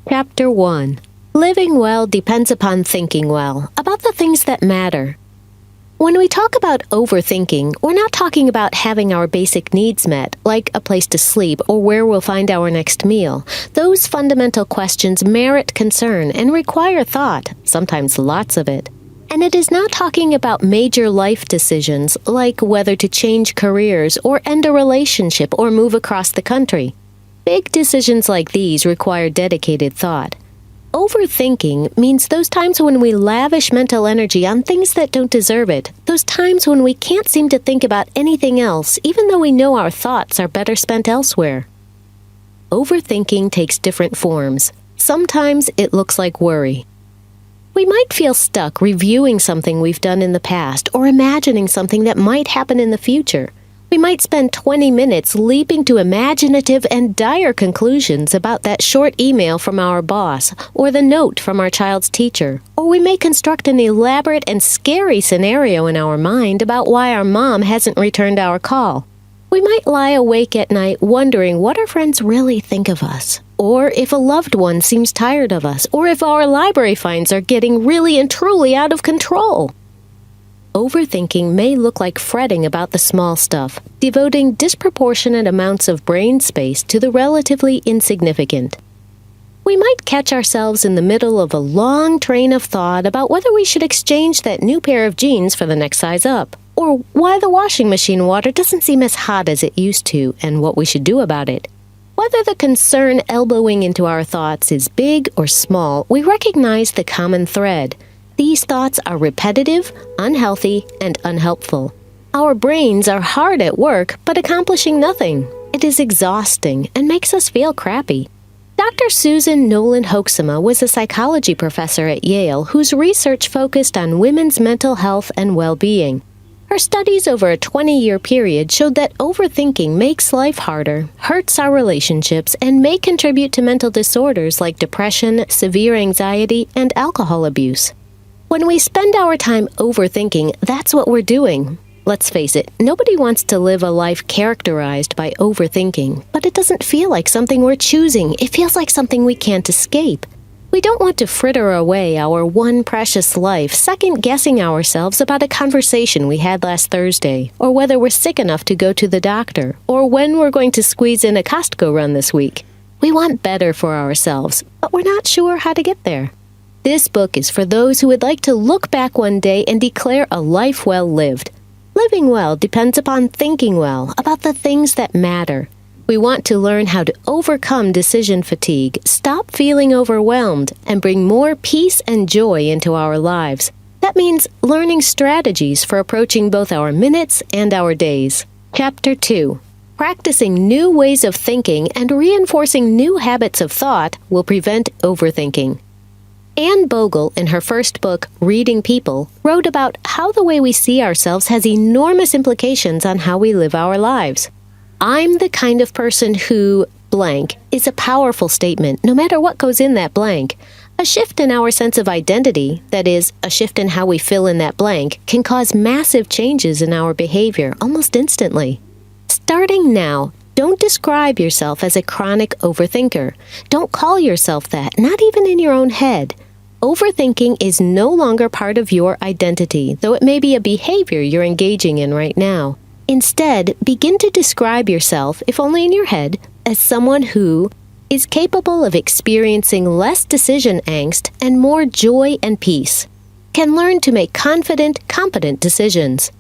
Chapter 1. Living well depends upon thinking well, about the things that matter. When we talk about overthinking, we're not talking about having our basic needs met, like a place to sleep or where we'll find our next meal. Those fundamental questions merit concern and require thought, sometimes lots of it. And it is not talking about major life decisions, like whether to change careers or end a relationship or move across the country. Big decisions like these require dedicated thought. Overthinking means those times when we lavish mental energy on things that don't deserve it, those times when we can't seem to think about anything else, even though we know our thoughts are better spent elsewhere. Overthinking takes different forms. Sometimes it looks like worry. We might feel stuck reviewing something we've done in the past or imagining something that might happen in the future. We might spend 20 minutes leaping to imaginative and dire conclusions about that short email from our boss or the note from our child's teacher. Or we may construct an elaborate and scary scenario in our mind about why our mom hasn't returned our call. We might lie awake at night wondering what our friends really think of us, or if a loved one seems tired of us, or if our library finds are getting really and truly out of control. Overthinking may look like fretting about the small stuff, devoting disproportionate amounts of brain space to the relatively insignificant. We might catch ourselves in the middle of a long train of thought about whether we should exchange that new pair of jeans for the next size up, or why the washing machine water doesn't seem as hot as it used to and what we should do about it. Whether the concern elbowing into our thoughts is big or small, we recognize the common thread. These thoughts are repetitive, unhealthy, and unhelpful. Our brains are hard at work, but accomplishing nothing. It is exhausting and makes us feel crappy. Dr. Susan Nolan Hoeksema was a psychology professor at Yale whose research focused on women's mental health and well-being. Her studies over a 20-year period showed that overthinking makes life harder, hurts our relationships, and may contribute to mental disorders like depression, severe anxiety, and alcohol abuse. When we spend our time overthinking, that's what we're doing. Let's face it, nobody wants to live a life characterized by overthinking, but it doesn't feel like something we're choosing. It feels like something we can't escape. We don't want to fritter away our one precious life second-guessing ourselves about a conversation we had last Thursday, or whether we're sick enough to go to the doctor, or when we're going to squeeze in a Costco run this week. We want better for ourselves, but we're not sure how to get there. This book is for those who would like to look back one day and declare a life well lived. Living well depends upon thinking well about the things that matter. We want to learn how to overcome decision fatigue, stop feeling overwhelmed, and bring more peace and joy into our lives. That means learning strategies for approaching both our minutes and our days. Chapter 2. Practicing new ways of thinking and reinforcing new habits of thought will prevent overthinking. Anne Bogel, in her first book, Reading People, wrote about how the way we see ourselves has enormous implications on how we live our lives. I'm the kind of person who, blank, is a powerful statement, no matter what goes in that blank. A shift in our sense of identity, that is, a shift in how we fill in that blank, can cause massive changes in our behavior almost instantly. Starting now, don't describe yourself as a chronic overthinker. Don't call yourself that, not even in your own head. Overthinking is no longer part of your identity, though it may be a behavior you're engaging in right now. Instead, begin to describe yourself, if only in your head, as someone who is capable of experiencing less decision angst and more joy and peace, can learn to make confident, competent decisions,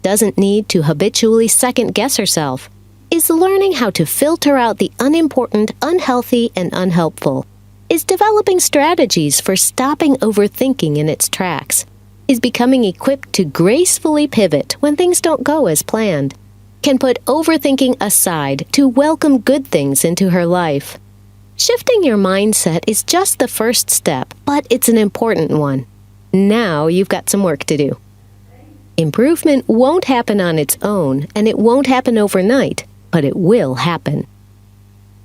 doesn't need to habitually second-guess herself, is learning how to filter out the unimportant, unhealthy, and unhelpful, is developing strategies for stopping overthinking in its tracks, is becoming equipped to gracefully pivot when things don't go as planned, can put overthinking aside to welcome good things into her life. Shifting your mindset is just the first step, but it's an important one. Now you've got some work to do. Improvement won't happen on its own, and it won't happen overnight, but it will happen.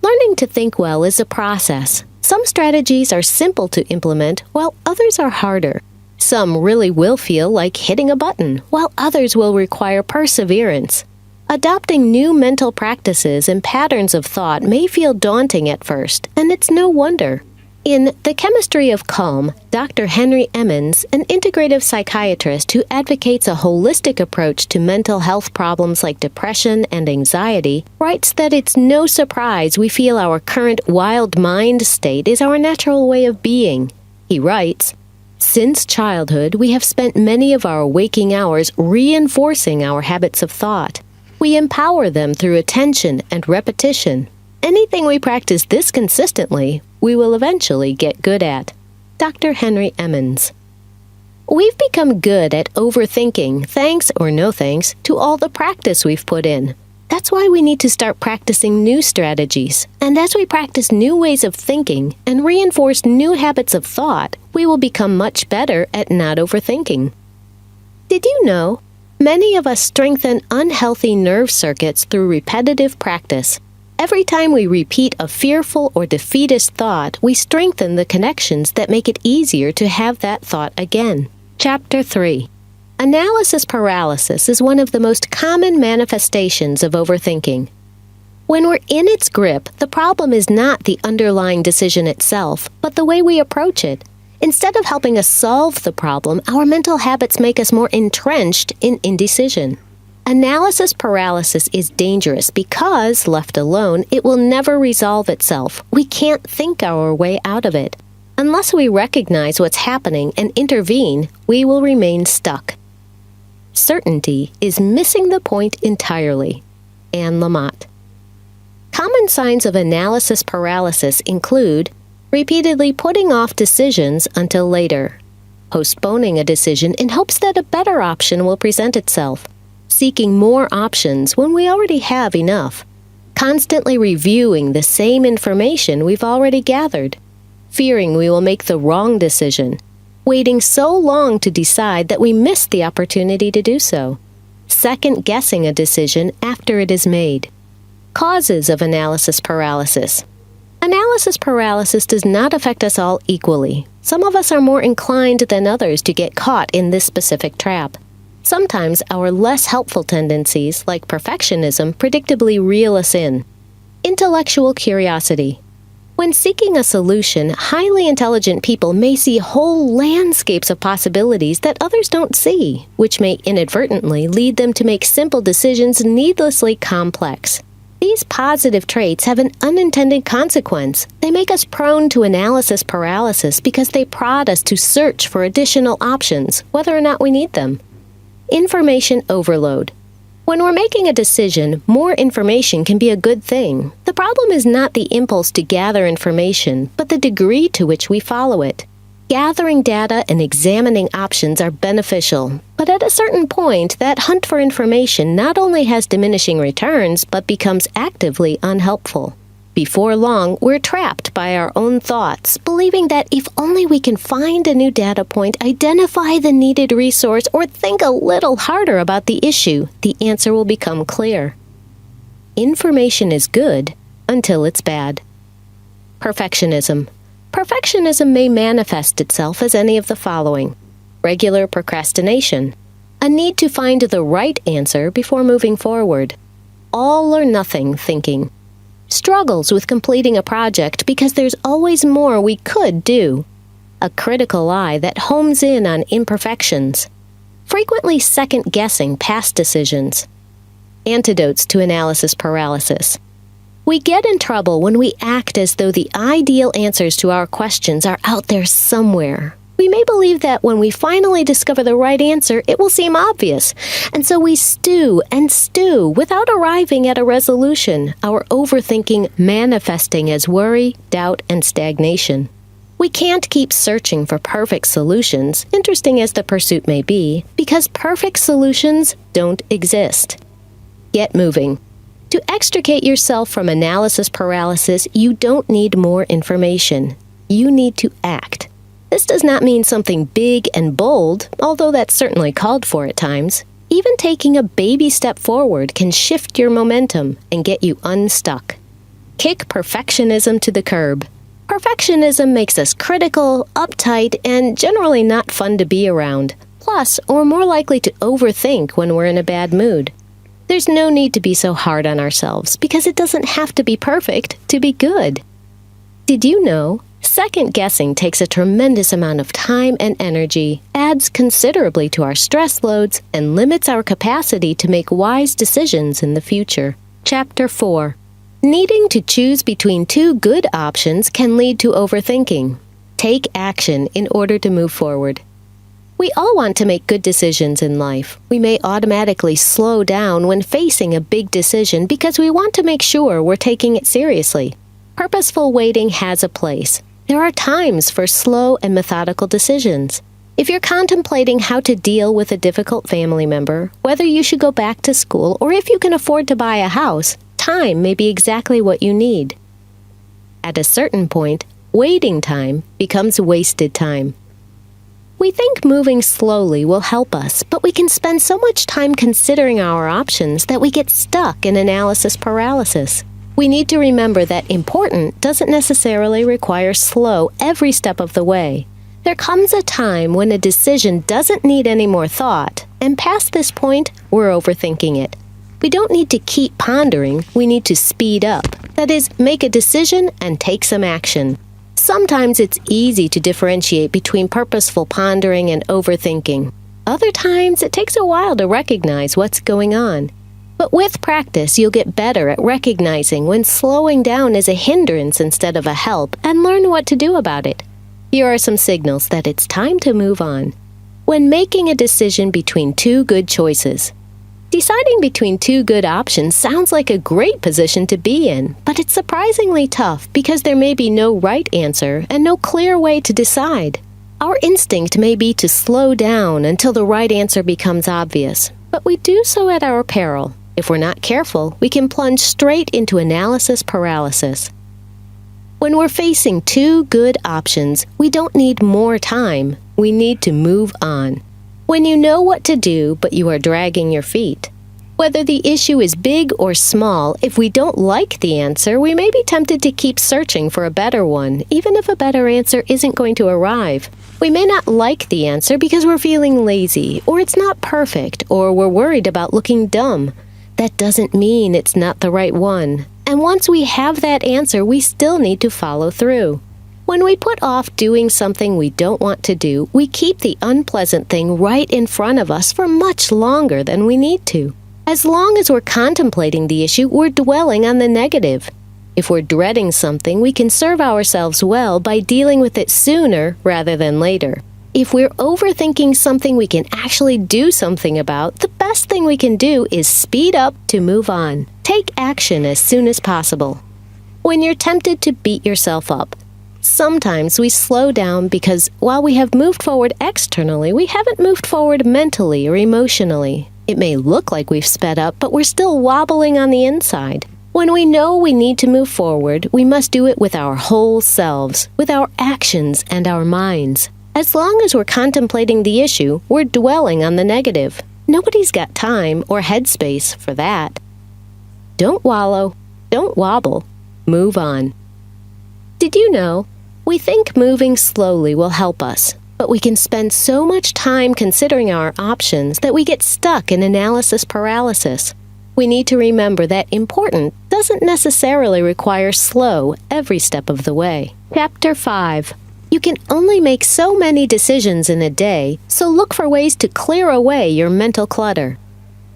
Learning to think well is a process. Some strategies are simple to implement, while others are harder. Some really will feel like hitting a button, while others will require perseverance. Adopting new mental practices and patterns of thought may feel daunting at first, and it's no wonder. In The Chemistry of Calm, Dr. Henry Emmons, an integrative psychiatrist who advocates a holistic approach to mental health problems like depression and anxiety, writes that it's no surprise we feel our current wild mind state is our natural way of being. He writes, "Since childhood, we have spent many of our waking hours reinforcing our habits of thought. We empower them through attention and repetition. Anything we practice this consistently, we will eventually get good at." Dr. Henry Emmons. We've become good at overthinking, thanks or no thanks, to all the practice we've put in. That's why we need to start practicing new strategies. And as we practice new ways of thinking and reinforce new habits of thought, we will become much better at not overthinking. Did you know? Many of us strengthen unhealthy nerve circuits through repetitive practice. Every time we repeat a fearful or defeatist thought, we strengthen the connections that make it easier to have that thought again. Chapter 3. Analysis paralysis is one of the most common manifestations of overthinking. When we're in its grip, the problem is not the underlying decision itself, but the way we approach it. Instead of helping us solve the problem, our mental habits make us more entrenched in indecision. Analysis paralysis is dangerous because, left alone, it will never resolve itself. We can't think our way out of it. Unless we recognize what's happening and intervene, we will remain stuck. Certainty is missing the point entirely. Anne Lamott. Common signs of analysis paralysis include repeatedly putting off decisions until later, postponing a decision in hopes that a better option will present itself, seeking more options when we already have enough, constantly reviewing the same information we've already gathered, fearing we will make the wrong decision, waiting so long to decide that we miss the opportunity to do so, second-guessing a decision after it is made. Causes of analysis paralysis. Analysis paralysis does not affect us all equally. Some of us are more inclined than others to get caught in this specific trap. Sometimes our less helpful tendencies, like perfectionism, predictably reel us in. Intellectual curiosity. When seeking a solution, highly intelligent people may see whole landscapes of possibilities that others don't see, which may inadvertently lead them to make simple decisions needlessly complex. These positive traits have an unintended consequence. They make us prone to analysis paralysis because they prod us to search for additional options, whether or not we need them. Information overload. When we're making a decision, more information can be a good thing. The problem is not the impulse to gather information, but the degree to which we follow it. Gathering data and examining options are beneficial, but at a certain point, that hunt for information not only has diminishing returns, but becomes actively unhelpful. Before long, we're trapped by our own thoughts, believing that if only we can find a new data point, identify the needed resource, or think a little harder about the issue, the answer will become clear. Information is good until it's bad. Perfectionism. Perfectionism may manifest itself as any of the following: regular procrastination, a need to find the right answer before moving forward, all or nothing thinking, struggles with completing a project because there's always more we could do, a critical eye that homes in on imperfections, frequently second-guessing past decisions. Antidotes to analysis paralysis. We get in trouble when we act as though the ideal answers to our questions are out there somewhere. We may believe that when we finally discover the right answer, it will seem obvious, and so we stew and stew without arriving at a resolution, our overthinking manifesting as worry, doubt, and stagnation. We can't keep searching for perfect solutions, interesting as the pursuit may be, because perfect solutions don't exist. Get moving. To extricate yourself from analysis paralysis, you don't need more information. You need to act. This does not mean something big and bold, although that's certainly called for at times. Even taking a baby step forward can shift your momentum and get you unstuck. Kick perfectionism to the curb. Perfectionism makes us critical, uptight, and generally not fun to be around. Plus, we're more likely to overthink when we're in a bad mood. There's no need to be so hard on ourselves because it doesn't have to be perfect to be good. Did you know Second guessing takes a tremendous amount of time and energy, adds considerably to our stress loads, and limits our capacity to make wise decisions in the future. Chapter 4. Needing to choose between two good options can lead to overthinking. Take action in order to move forward. We all want to make good decisions in life. We may automatically slow down when facing a big decision because we want to make sure we're taking it seriously. Purposeful waiting has a place. There are times for slow and methodical decisions. If you're contemplating how to deal with a difficult family member, whether you should go back to school, or if you can afford to buy a house, time may be exactly what you need. At a certain point, waiting time becomes wasted time. We think moving slowly will help us, but we can spend so much time considering our options that we get stuck in analysis paralysis. We need to remember that important doesn't necessarily require slow every step of the way. There comes a time when a decision doesn't need any more thought, and past this point, we're overthinking it. We don't need to keep pondering, we need to speed up. That is, make a decision and take some action. Sometimes it's easy to differentiate between purposeful pondering and overthinking. Other times, it takes a while to recognize what's going on. But with practice, you'll get better at recognizing when slowing down is a hindrance instead of a help, and learn what to do about it. Here are some signals that it's time to move on. When making a decision between two good choices. Deciding between two good options sounds like a great position to be in, but it's surprisingly tough because there may be no right answer and no clear way to decide. Our instinct may be to slow down until the right answer becomes obvious, but we do so at our peril. If we're not careful, we can plunge straight into analysis paralysis. When we're facing two good options, we don't need more time. We need to move on. When you know what to do, but you are dragging your feet. Whether the issue is big or small, if we don't like the answer, we may be tempted to keep searching for a better one, even if a better answer isn't going to arrive. We may not like the answer because we're feeling lazy, or it's not perfect, or we're worried about looking dumb. That doesn't mean it's not the right one. And once we have that answer, we still need to follow through. When we put off doing something we don't want to do, we keep the unpleasant thing right in front of us for much longer than we need to. As long as we're contemplating the issue, we're dwelling on the negative. If we're dreading something, we can serve ourselves well by dealing with it sooner rather than later. If we're overthinking something we can actually do something about, the best thing we can do is speed up to move on. Take action as soon as possible. When you're tempted to beat yourself up, sometimes we slow down because while we have moved forward externally, we haven't moved forward mentally or emotionally. It may look like we've sped up, but we're still wobbling on the inside. When we know we need to move forward, we must do it with our whole selves, with our actions and our minds. As long as we're contemplating the issue, we're dwelling on the negative. Nobody's got time or headspace for that. Don't wallow. Don't wobble. Move on. Did you know? We think moving slowly will help us, but we can spend so much time considering our options that we get stuck in analysis paralysis. We need to remember that important doesn't necessarily require slow every step of the way. Chapter 5. You can only make so many decisions in a day, so look for ways to clear away your mental clutter.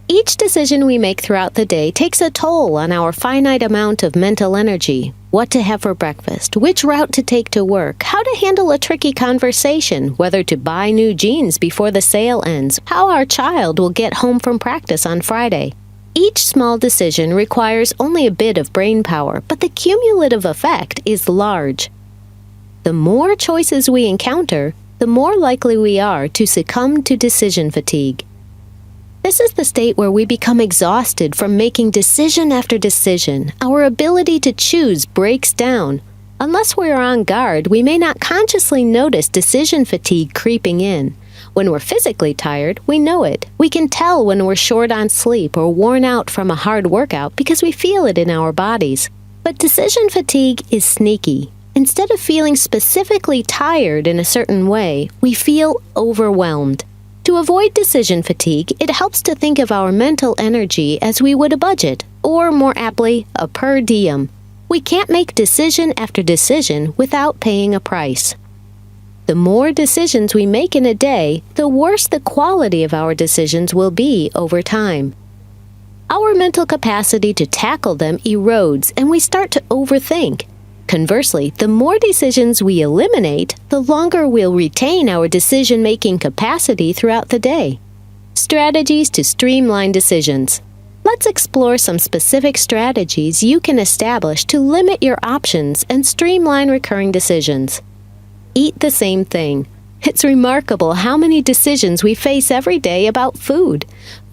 Each decision we make throughout the day takes a toll on our finite amount of mental energy. What to have for breakfast, which route to take to work, how to handle a tricky conversation, whether to buy new jeans before the sale ends, how our child will get home from practice on Friday. Each small decision requires only a bit of brain power, but the cumulative effect is large. The more choices we encounter, the more likely we are to succumb to decision fatigue. This is the state where we become exhausted from making decision after decision. Our ability to choose breaks down. Unless we are on guard, we may not consciously notice decision fatigue creeping in. When we're physically tired, we know it. We can tell when we're short on sleep or worn out from a hard workout because we feel it in our bodies. But decision fatigue is sneaky. Instead of feeling specifically tired in a certain way, we feel overwhelmed. To avoid decision fatigue, it helps to think of our mental energy as we would a budget, or more aptly, a per diem. We can't make decision after decision without paying a price. The more decisions we make in a day, the worse the quality of our decisions will be over time. Our mental capacity to tackle them erodes and we start to overthink. Conversely, the more decisions we eliminate, the longer we'll retain our decision-making capacity throughout the day. Strategies to streamline decisions. Let's explore some specific strategies you can establish to limit your options and streamline recurring decisions. Eat the same thing. It's remarkable how many decisions we face every day about food.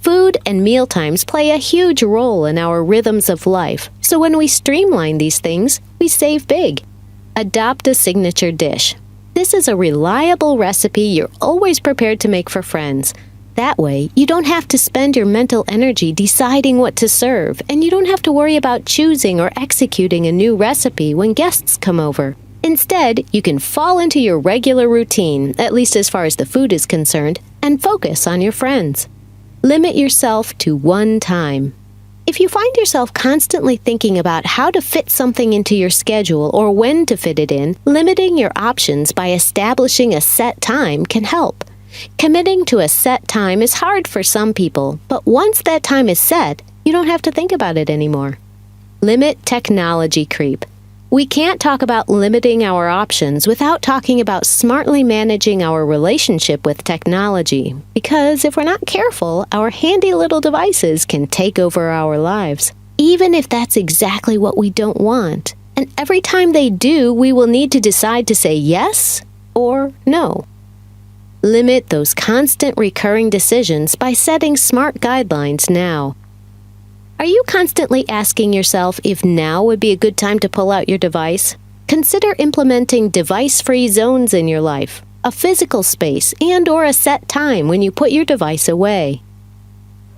Food and meal times play a huge role in our rhythms of life, so when we streamline these things, we save big. Adopt a signature dish. This is a reliable recipe you're always prepared to make for friends. That way, you don't have to spend your mental energy deciding what to serve, and you don't have to worry about choosing or executing a new recipe when guests come over. Instead, you can fall into your regular routine, at least as far as the food is concerned, and focus on your friends. Limit yourself to one time. If you find yourself constantly thinking about how to fit something into your schedule or when to fit it in, limiting your options by establishing a set time can help. Committing to a set time is hard for some people, but once that time is set, you don't have to think about it anymore. Limit technology creep. We can't talk about limiting our options without talking about smartly managing our relationship with technology, because if we're not careful, our handy little devices can take over our lives, even if that's exactly what we don't want. And every time they do, we will need to decide to say yes or no. Limit those constant recurring decisions by setting smart guidelines now. Are you constantly asking yourself if now would be a good time to pull out your device? Consider implementing device-free zones in your life, a physical space, and/or a set time when you put your device away.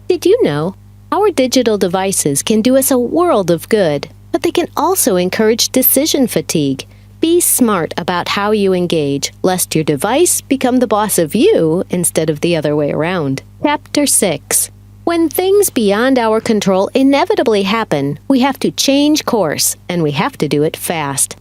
Did you know? Our digital devices can do us a world of good, but they can also encourage decision fatigue. Be smart about how you engage, lest your device become the boss of you instead of the other way around. Chapter 6. When things beyond our control inevitably happen, we have to change course, and we have to do it fast.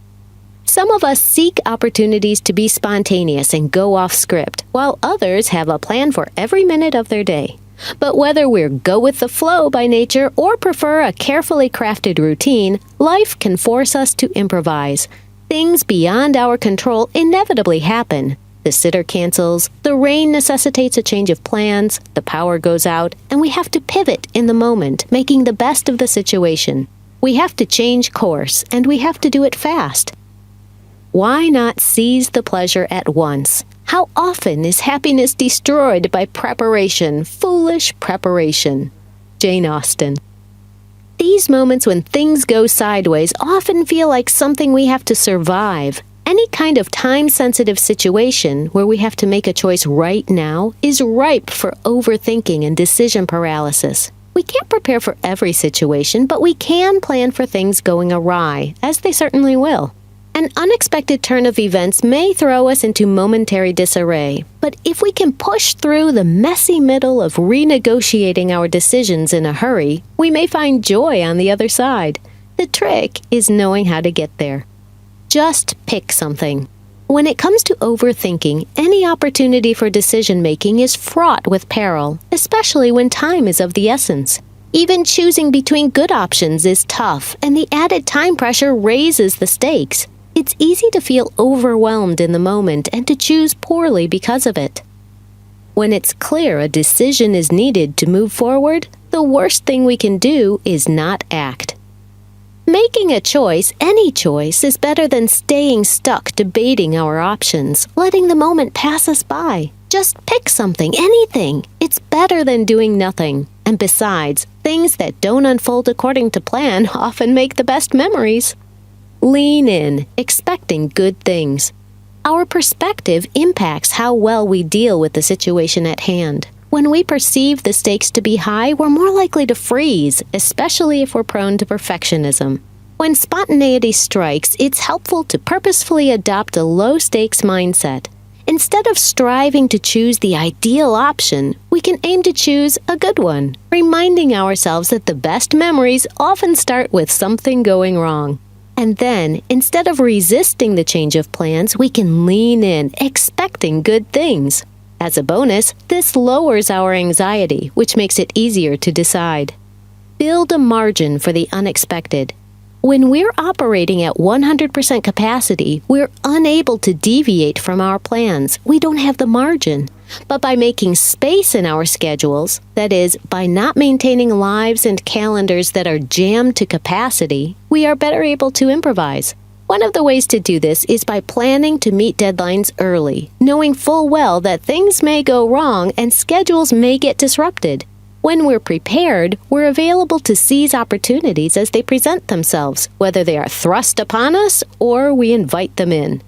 Some of us seek opportunities to be spontaneous and go off script, while others have a plan for every minute of their day. But whether we're go with the flow by nature or prefer a carefully crafted routine, life can force us to improvise. Things beyond our control inevitably happen. The sitter cancels, the rain necessitates a change of plans, the power goes out, and we have to pivot in the moment, making the best of the situation. We have to change course, and we have to do it fast. Why not seize the pleasure at once? How often is happiness destroyed by preparation, foolish preparation? Jane Austen. These moments when things go sideways often feel like something we have to survive. Any kind of time-sensitive situation where we have to make a choice right now is ripe for overthinking and decision paralysis. We can't prepare for every situation, but we can plan for things going awry, as they certainly will. An unexpected turn of events may throw us into momentary disarray, but if we can push through the messy middle of renegotiating our decisions in a hurry, we may find joy on the other side. The trick is knowing how to get there. Just pick something. When it comes to overthinking, any opportunity for decision-making is fraught with peril, especially when time is of the essence. Even choosing between good options is tough, and the added time pressure raises the stakes. It's easy to feel overwhelmed in the moment and to choose poorly because of it. When it's clear a decision is needed to move forward, the worst thing we can do is not act. Making a choice, any choice, is better than staying stuck debating our options, letting the moment pass us by. Just pick something, anything. It's better than doing nothing. And besides, things that don't unfold according to plan often make the best memories. Lean in, expecting good things. Our perspective impacts how well we deal with the situation at hand. When we perceive the stakes to be high, we're more likely to freeze, especially if we're prone to perfectionism. When spontaneity strikes, it's helpful to purposefully adopt a low-stakes mindset. Instead of striving to choose the ideal option, we can aim to choose a good one, reminding ourselves that the best memories often start with something going wrong. And then, instead of resisting the change of plans, we can lean in, expecting good things. As a bonus, this lowers our anxiety, which makes it easier to decide. Build a margin for the unexpected. When we're operating at 100% capacity, we're unable to deviate from our plans. We don't have the margin. But by making space in our schedules, that is, by not maintaining lives and calendars that are jammed to capacity, we are better able to improvise. One of the ways to do this is by planning to meet deadlines early, knowing full well that things may go wrong and schedules may get disrupted. When we're prepared, we're available to seize opportunities as they present themselves, whether they are thrust upon us or we invite them in.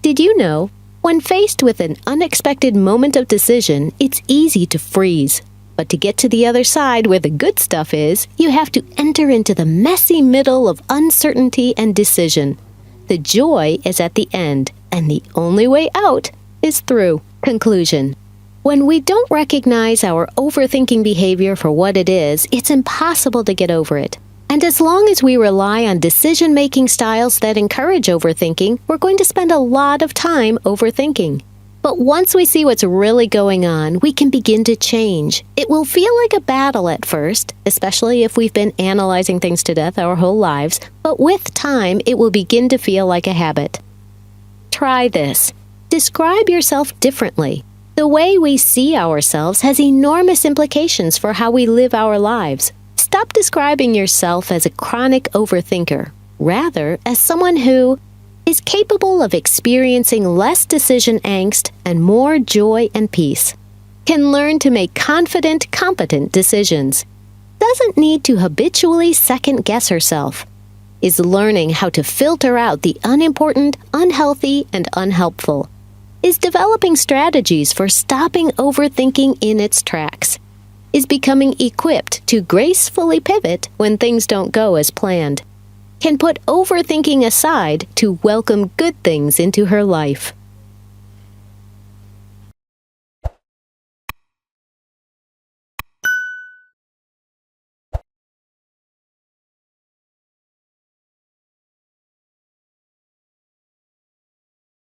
Did you know, when faced with an unexpected moment of decision, it's easy to freeze. But to get to the other side where the good stuff is, you have to enter into the messy middle of uncertainty and decision. The joy is at the end, and the only way out is through. Conclusion. When we don't recognize our overthinking behavior for what it is, it's impossible to get over it. And as long as we rely on decision-making styles that encourage overthinking, we're going to spend a lot of time overthinking. But once we see what's really going on, we can begin to change. It will feel like a battle at first, especially if we've been analyzing things to death our whole lives, but with time, it will begin to feel like a habit. Try this. Describe yourself differently. The way we see ourselves has enormous implications for how we live our lives. Stop describing yourself as a chronic overthinker, rather as someone who is capable of experiencing less decision angst and more joy and peace. Can learn to make confident, competent decisions. Doesn't need to habitually second-guess herself. Is learning how to filter out the unimportant, unhealthy, and unhelpful. Is developing strategies for stopping overthinking in its tracks. Is becoming equipped to gracefully pivot when things don't go as planned. Can put overthinking aside to welcome good things into her life.